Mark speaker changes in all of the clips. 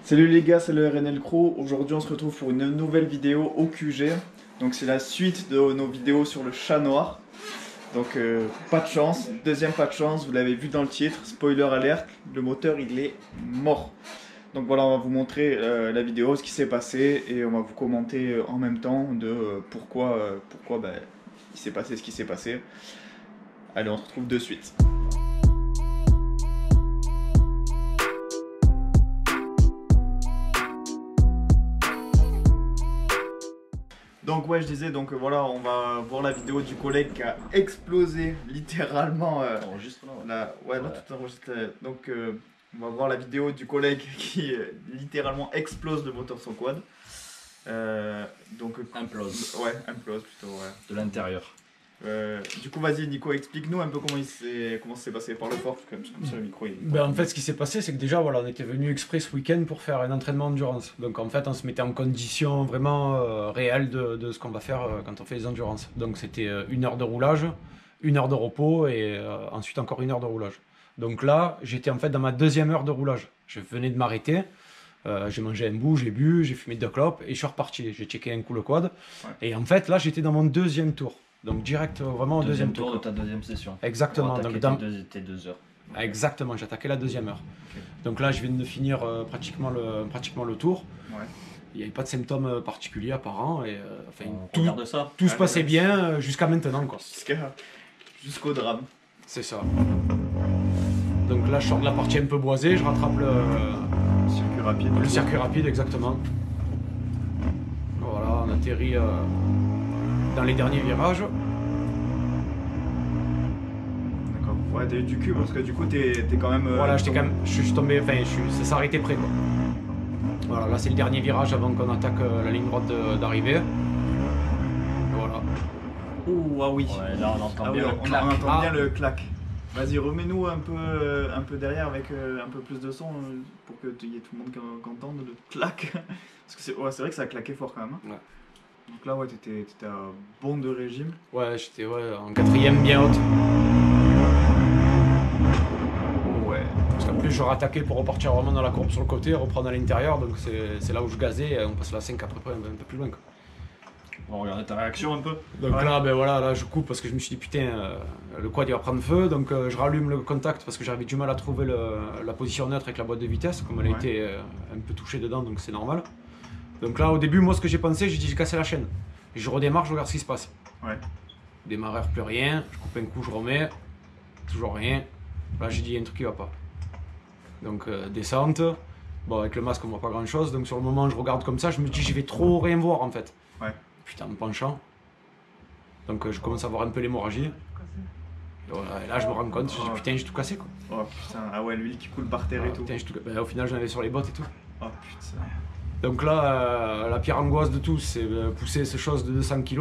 Speaker 1: Salut les gars, c'est le RNL Crew. Aujourd'hui on se retrouve pour une nouvelle vidéo au QG. Donc c'est la suite de nos vidéos sur le chat noir. Donc pas de chance, deuxième pas de chance, vous l'avez vu dans le titre, spoiler alerte, le moteur il est mort. Donc voilà, on va vous montrer la vidéo, ce qui s'est passé et on va vous commenter en même temps de pourquoi il s'est passé ce qui s'est passé. Allez, on se retrouve de suite. Donc ouais, je disais, donc voilà, on va voir la vidéo du collègue qui a explosé littéralement.
Speaker 2: Enregistre là.
Speaker 1: Ouais, là tout enregistre. Donc on va voir la vidéo du collègue qui littéralement explose le moteur de son quad. Donc
Speaker 2: Implose.
Speaker 1: Ouais, implose plutôt. Ouais.
Speaker 2: De l'intérieur.
Speaker 1: Du coup, vas-y Nico, explique-nous un peu comment ça s'est passé. Parle fort, comme ça le micro.
Speaker 3: En fait, ce qui s'est passé, c'est que déjà, voilà, on était venu exprès ce week-end pour faire un entraînement endurance. Donc en fait, on se mettait en condition vraiment réelle de ce qu'on va faire quand on fait les endurances. Donc c'était 1 heure de roulage, 1 heure de repos et ensuite encore 1 heure de roulage. Donc là, j'étais en fait dans ma 2e heure de roulage. Je venais de m'arrêter. J'ai mangé un bout, j'ai bu, j'ai fumé 2 clopes et je suis reparti. J'ai checké un coup le quad. Ouais. Et en fait, là, j'étais dans mon 2e tour. Donc direct, vraiment au 2e tour.
Speaker 2: De ta 2e session.
Speaker 3: Exactement. Donc
Speaker 2: tes 2 heures.
Speaker 3: Exactement, j'ai attaqué la 2e heure. Okay. Donc là, je viens de finir pratiquement le tour. Ouais. Il n'y avait pas de symptômes particuliers apparents. Et, tout se passait bien jusqu'à maintenant.
Speaker 1: Jusqu'au drame.
Speaker 3: C'est ça. Donc là, je sors de la partie un peu boisée, je rattrape le
Speaker 1: circuit rapide.
Speaker 3: Le circuit rapide, exactement. Voilà, on atterrit dans les derniers virages.
Speaker 1: D'accord. Ouais, t'as eu du cul parce que du coup t'es quand même.
Speaker 3: Voilà, je suis tombé, enfin, ça s'est arrêté près quoi. Voilà, là c'est le dernier virage avant qu'on attaque la ligne droite d'arrivée. Voilà.
Speaker 1: Ouh, ah oui.
Speaker 2: Ouais, là on entend bien le clac.
Speaker 1: On entend bien le clac. Vas-y, remets-nous un peu derrière avec un peu plus de son pour que y ait tout le monde qui entende le clac. Parce que c'est vrai que ça a claqué fort quand même. Ouais. Donc là, ouais, t'étais à bon de régime.
Speaker 3: Ouais, j'étais en 4e bien haute.
Speaker 1: Ouais.
Speaker 3: Parce qu'en plus, je rattaquais pour repartir vraiment dans la courbe sur le côté, reprendre à l'intérieur. Donc c'est là où je gazais et on passe la 5 après un peu plus loin. Quoi.
Speaker 2: On va regarder ta réaction un peu.
Speaker 3: Donc ouais. Là, je coupe parce que je me suis dit putain, le quad il va prendre feu. Donc je rallume le contact parce que j'avais du mal à trouver la position neutre avec la boîte de vitesse. Comme elle a été un peu touchée dedans, donc c'est normal. Donc là, au début, moi, ce que j'ai pensé, j'ai dit j'ai cassé la chaîne. Je redémarre, je regarde ce qui se passe. Ouais. Démarreur, plus rien. Je coupe un coup, je remets. Toujours rien. Là, j'ai dit il y a un truc qui va pas. Donc descente. Bon, avec le masque, on voit pas grand chose. Donc sur le moment, je regarde comme ça, je me dis je vais trop rien voir en fait. Ouais. Putain, en me penchant. Donc je commence à voir un peu l'hémorragie. Et là, je me rends compte, je dis putain, j'ai tout cassé quoi.
Speaker 1: Oh putain, ah ouais, l'huile qui coule par terre et tout.
Speaker 3: Putain, au final, j'en avais sur les bottes et tout.
Speaker 1: Oh putain.
Speaker 3: Donc là, la pire angoisse de tout, c'est pousser ces choses de 200 kg.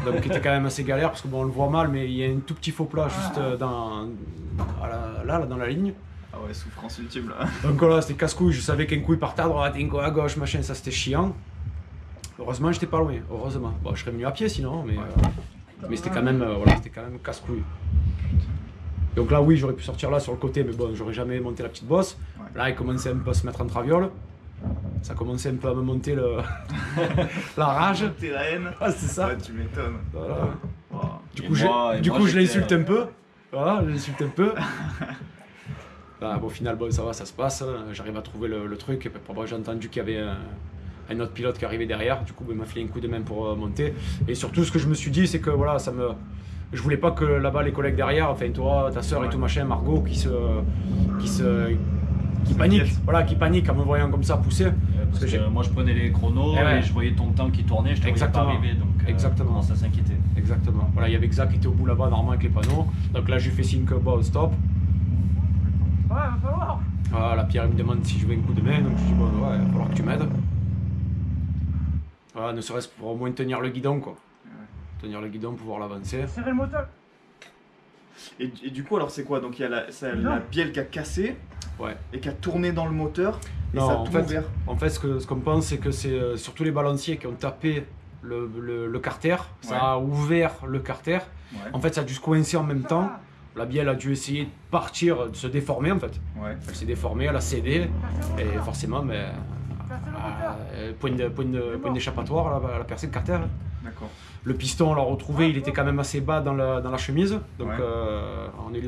Speaker 3: Donc qui était quand même assez galère parce que bon, on le voit mal, mais il y a un tout petit faux plat juste dans la ligne.
Speaker 1: Ah ouais, souffrance ultime là.
Speaker 3: Donc voilà, c'était casse-couille. Je savais qu'un coup il partait à droite, un coup à gauche, machin, ça c'était chiant. Heureusement, j'étais pas loin. Heureusement. Bon, je serais venu à pied sinon, mais c'était quand même, casse-couille. Donc là, oui, j'aurais pu sortir là sur le côté, mais bon, j'aurais jamais monté la petite bosse. Ouais. Là, il commençait un peu à se mettre en traviole. Ça commençait un peu à me monter la rage.
Speaker 1: Monter la haine.
Speaker 3: Ah, c'est ça.
Speaker 1: Ouais, tu m'étonnes. Voilà.
Speaker 3: Wow. Du coup, je l'insulte un peu. Voilà, je l'insulte un peu. Bah, au final, bon, ça va, ça se passe. J'arrive à trouver le truc. Et puis, j'ai entendu qu'il y avait un autre pilote qui arrivait derrière. Du coup, il m'a filé un coup de main pour monter. Et surtout, ce que je me suis dit, c'est que voilà, je voulais pas que là-bas, les collègues derrière, enfin toi, ta soeur et tout machin, Margot, qui panique en me voyant comme ça pousser.
Speaker 2: Parce que moi je prenais les chronos et je voyais ton temps qui tournait, je te voyais pas arriver, donc
Speaker 3: exactement.
Speaker 2: Ça s'inquiétait.
Speaker 3: Exactement. Voilà, il y avait Xa qui était au bout là-bas, normalement avec les panneaux. Donc là, je lui fais signe que bon, stop.
Speaker 4: Ouais, va falloir.
Speaker 3: Voilà, Pierre me demande si je veux un coup de main, donc je dis bon, ouais, il va falloir que tu m'aides. Voilà, ne serait-ce pour au moins tenir le guidon, quoi. Tenir le guidon, pouvoir l'avancer.
Speaker 4: Serrer le moteur.
Speaker 1: Et du coup, alors c'est quoi? Donc il y a la bielle qui a cassé.
Speaker 3: Ouais.
Speaker 1: Et qui a tourné dans le moteur et
Speaker 3: non,
Speaker 1: ça a tout ouvert.
Speaker 3: En fait, ce qu'on pense, c'est que c'est surtout les balanciers qui ont tapé le carter, ça a ouvert le carter. Ouais. En fait, ça a dû se coincer en même temps. La bielle a dû essayer de partir, de se déformer en fait.
Speaker 1: Ouais.
Speaker 3: Elle s'est déformée, elle a cédé, et forcément, mais, point d'échappatoire, elle a percé le carter.
Speaker 1: D'accord.
Speaker 3: Le piston, on l'a retrouvé, il était quand même assez bas dans la chemise, donc
Speaker 1: Ouais.
Speaker 3: j'ai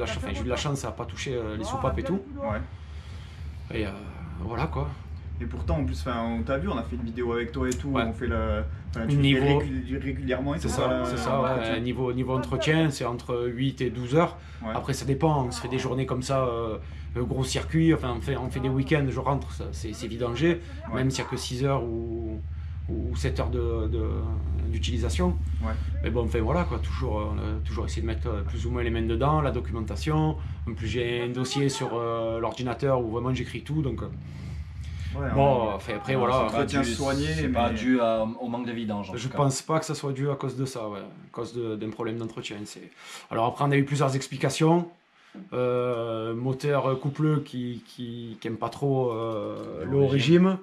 Speaker 3: eu de la chance, ça n'a pas touché les soupapes et tout.
Speaker 1: Ouais.
Speaker 3: Et voilà quoi.
Speaker 1: Et pourtant, en plus, on t'a vu, on a fait une vidéo avec toi et tout,
Speaker 3: Ouais.
Speaker 1: on fait tu
Speaker 3: Niveau-
Speaker 1: fais régulièrement et
Speaker 3: C'est
Speaker 1: tout,
Speaker 3: ça, c'est ça, ouais.
Speaker 1: entretien.
Speaker 3: Niveau entretien, c'est entre 8 et 12 heures.
Speaker 1: Ouais.
Speaker 3: Après, ça dépend, on se fait des journées comme ça, gros circuit, enfin, on fait des week-ends, je rentre, c'est vidanger,
Speaker 1: Ouais.
Speaker 3: même s'il n'y a que 6 heures ou 7 heures d'utilisation.
Speaker 1: Ouais.
Speaker 3: Mais bon, enfin voilà, quoi, on a toujours essayé de mettre plus ou moins les mains dedans, la documentation. En plus, j'ai un dossier sur l'ordinateur où vraiment j'écris tout, donc.
Speaker 1: Ouais,
Speaker 3: Bon, enfin, après, voilà.
Speaker 1: entretien soigné,
Speaker 2: C'est
Speaker 1: mais-
Speaker 2: pas dû au manque de vidange. en
Speaker 3: Je
Speaker 2: tout cas.
Speaker 3: pense pas que ça soit dû à cause de ça, ouais. À cause d'un problème d'entretien. Alors après, on a eu plusieurs explications. Moteur coupleux qui aime pas trop le haut régime,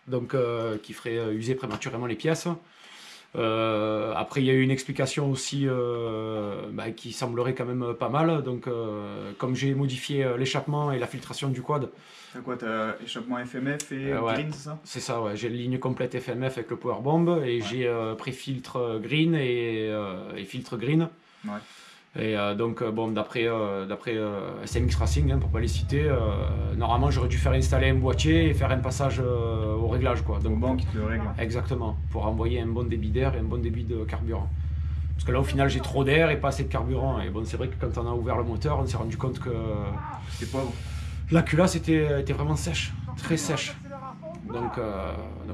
Speaker 3: donc qui ferait user prématurément les pièces. Après, il y a eu une explication aussi qui semblerait quand même pas mal. Donc, comme j'ai modifié l'échappement et la filtration du quad,
Speaker 1: T'as quoi, t'as échappement FMF et
Speaker 3: ouais.
Speaker 1: green, c'est ça?
Speaker 3: c'est ça, ouais. J'ai une ligne complète FMF avec le powerbomb et j'ai pré-filtre green et filtre green.
Speaker 1: Ouais.
Speaker 3: Et donc, bon, d'après SMX Racing, hein, pour pas les citer, normalement j'aurais dû faire installer un boîtier et faire un passage au réglage, quoi.
Speaker 1: Au
Speaker 3: Donc,
Speaker 1: banc qui te le règle.
Speaker 3: exactement, pour envoyer un bon débit d'air et un bon débit de carburant. Parce que là, au final, j'ai trop d'air et pas assez de carburant. Et bon, c'est vrai que quand on a ouvert le moteur, on s'est rendu compte que
Speaker 1: C'était pauvre.
Speaker 3: la culasse était vraiment sèche, très sèche. Donc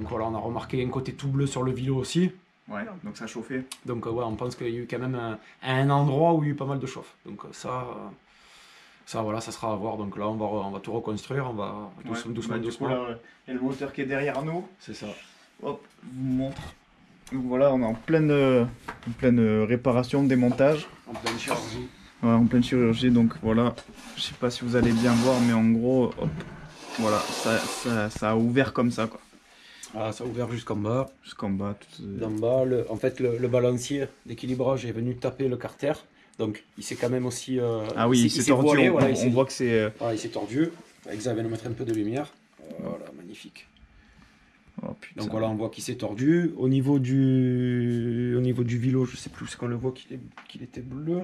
Speaker 3: voilà, on a remarqué un côté tout bleu sur le vélo aussi.
Speaker 1: Ouais, donc ça chauffait.
Speaker 3: Donc ouais, on pense qu'il y a eu quand même un endroit où il y a eu pas mal de chauffe. Donc ça voilà, ça sera à voir. Donc là, on va tout reconstruire, on va doucement.
Speaker 1: Du coup, là, il y a le moteur qui est derrière nous.
Speaker 3: C'est ça.
Speaker 1: Hop, je vous montre. Donc voilà, on est en pleine réparation, démontage.
Speaker 3: En pleine chirurgie.
Speaker 1: Ouais, en pleine chirurgie, donc voilà. Je sais pas si vous allez bien voir, mais en gros, hop, voilà, ça a ouvert comme ça, quoi.
Speaker 3: Ah, ça a ouvert jusqu'en bas.
Speaker 1: Jusqu'en bas.
Speaker 3: D'en bas, en fait, le balancier d'équilibrage est venu taper le carter. Donc il s'est quand même aussi.
Speaker 1: Ah oui, il s'est tordu.
Speaker 3: voilé,
Speaker 1: On voit que c'est.
Speaker 3: Voilà, il s'est tordu. Exa va nous mettre un peu de lumière. Voilà, magnifique.
Speaker 1: Oh, putain.
Speaker 3: Donc voilà, on voit qu'il s'est tordu. Au niveau du vélo, je sais plus ce qu'on le voit qu'il était bleu.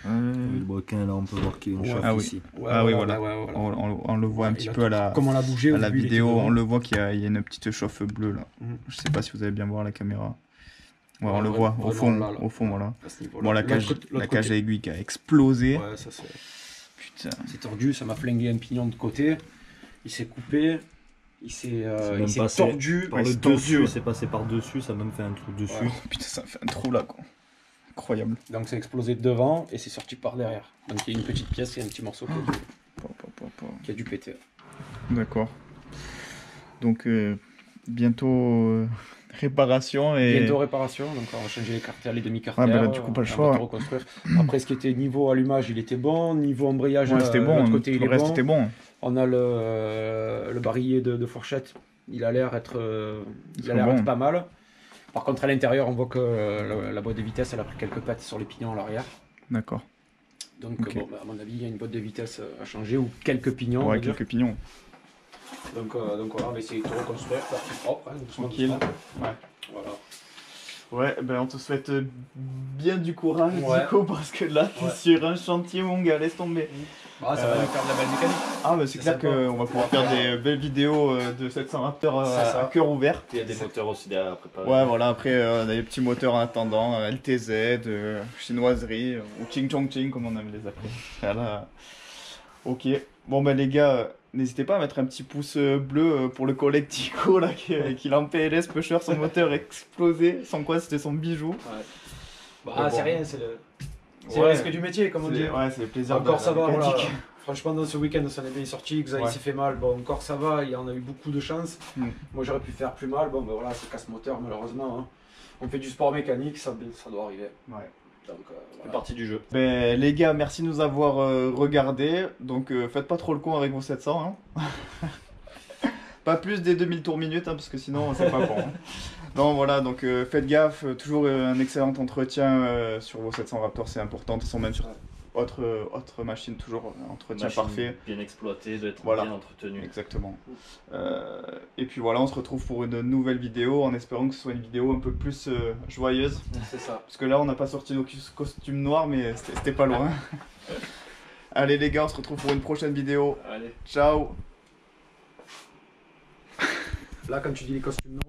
Speaker 5: Le broquin, là, on peut voir qu'il y a une chauffe
Speaker 1: Ah oui.
Speaker 5: ici.
Speaker 3: Ouais,
Speaker 1: Ah oui,
Speaker 3: voilà.
Speaker 1: voilà.
Speaker 3: Ouais, voilà.
Speaker 1: On le voit un petit peu
Speaker 3: Comme on l'a bougé
Speaker 1: à
Speaker 3: au
Speaker 1: la
Speaker 3: début, il était
Speaker 1: vidéo,
Speaker 3: devant.
Speaker 1: on le voit qu'il y a une petite chauffe bleue là.
Speaker 3: Mhm.
Speaker 1: Je sais pas si vous allez bien voir la caméra. Ouais, on
Speaker 3: Ouais,
Speaker 1: le voit au fond,
Speaker 3: là.
Speaker 1: au fond, voilà.
Speaker 3: À ce niveau-là.
Speaker 1: Bon, la
Speaker 3: L'autre
Speaker 1: cage
Speaker 3: côté.
Speaker 1: à aiguille qui a explosé.
Speaker 3: Ouais, ça c'est.
Speaker 1: Putain.
Speaker 3: C'est tordu, ça m'a flingué un pignon de côté. Il s'est coupé. Il s'est tordu.
Speaker 5: Par
Speaker 1: Ouais,
Speaker 5: le
Speaker 1: c'est tordu,
Speaker 5: dessus,
Speaker 1: ouais.
Speaker 5: c'est passé par dessus, ça a même fait un trou dessus.
Speaker 3: Ouais.
Speaker 1: Putain, ça fait un trou là, quoi. Incroyable.
Speaker 3: Donc c'est explosé de devant et c'est sorti par derrière. Donc il y a une petite pièce, il y a un petit morceau qui a dû péter.
Speaker 1: D'accord. Donc, bientôt réparation et.
Speaker 3: Bientôt réparation, donc on va changer les carters, les demi-carters.
Speaker 1: Ah, bah là, du coup, pas le
Speaker 3: on va
Speaker 1: choix.
Speaker 3: tout reconstruire. Après, ce qui était niveau allumage, il était bon. Niveau embrayage,
Speaker 1: Ouais, c'était bon.
Speaker 3: l'autre côté, il
Speaker 1: Le
Speaker 3: est
Speaker 1: reste
Speaker 3: bon.
Speaker 1: était bon.
Speaker 3: On a le barillet de fourchette. Il a l'air être
Speaker 1: bon.
Speaker 3: pas mal. Par contre, à l'intérieur, on voit que la boîte de vitesse, elle a pris quelques pattes sur les pignons à l'arrière.
Speaker 1: D'accord.
Speaker 3: Donc,
Speaker 1: Ok.
Speaker 3: bon, à mon avis, il y a une boîte de vitesse à changer ou quelques pignons. on va
Speaker 1: Ouais,
Speaker 3: dire.
Speaker 1: quelques pignons.
Speaker 3: Donc voilà, on va essayer de tout reconstruire, faire tout propre, hein, doucement,
Speaker 1: Tranquille.
Speaker 3: doucement.
Speaker 1: Ouais.
Speaker 3: Voilà.
Speaker 1: Ouais, ben on te souhaite bien du courage,
Speaker 3: Ouais.
Speaker 1: Nico, parce que là, t'es
Speaker 3: Ouais.
Speaker 1: sur un chantier, mon gars, laisse tomber.
Speaker 3: Ah, ça va nous faire de la belle mécanique.
Speaker 1: Ah, bah c'est clair
Speaker 3: sympa.
Speaker 1: qu'on va pouvoir faire des belles vidéos de 700 Raptor
Speaker 3: C'est ça.
Speaker 1: à cœur ouvert.
Speaker 5: Il y a des moteurs aussi derrière à préparer.
Speaker 1: Ouais, voilà, après, on a des petits moteurs en attendant, LTZ, chinoiserie, ou Ching Chong Ching, comme on aime les appeler. Voilà. Ok. Bon, ben les gars, n'hésitez pas à mettre un petit pouce bleu pour le collègue Tico, là, qui l'a en PLS, pusher, son moteur explosé, sans quoi c'était son bijou.
Speaker 3: Bah,
Speaker 1: Mais bon.
Speaker 3: c'est rien, c'est le
Speaker 1: Ouais.
Speaker 3: risque du métier, comme on dit.
Speaker 1: Ouais, c'est le plaisir
Speaker 3: Encore
Speaker 1: de
Speaker 3: ça
Speaker 1: la
Speaker 3: va, voilà.
Speaker 1: mécanique.
Speaker 3: Franchement, dans ce week-end, ça en est bien sorti. Xa, il
Speaker 1: Ouais.
Speaker 3: s'est fait mal. Bon, encore ça va, il en a eu beaucoup de chance.
Speaker 1: Mm.
Speaker 3: Moi, j'aurais pu faire plus mal. Bon, ben voilà, c'est casse-moteur, malheureusement. Hein. On fait du sport mécanique, ça doit arriver.
Speaker 1: Ouais.
Speaker 3: Donc,
Speaker 5: C'est
Speaker 3: voilà.
Speaker 5: partie du jeu.
Speaker 1: Ben, les gars, merci de nous avoir regardés. Donc, faites pas trop le con avec vos 700. Hein. Pas plus des 2000 tours minutes, hein, parce que sinon, c'est pas bon. Hein. Non, voilà, donc faites gaffe. Toujours un excellent entretien sur vos 700 Raptors, c'est important. De toute façon, même sur autre machine, toujours entretien
Speaker 5: Machine
Speaker 1: parfait.
Speaker 5: bien exploitée, doit être
Speaker 1: Voilà.
Speaker 5: bien entretenue.
Speaker 1: Exactement. Et puis voilà, on se retrouve pour une nouvelle vidéo en espérant que ce soit une vidéo un peu plus joyeuse.
Speaker 3: C'est ça.
Speaker 1: Parce que là, on n'a pas sorti nos costumes noirs, mais c'était pas loin. Allez les gars, on se retrouve pour une prochaine vidéo.
Speaker 5: Allez.
Speaker 1: Ciao.
Speaker 3: Là, quand tu dis les costumes noirs.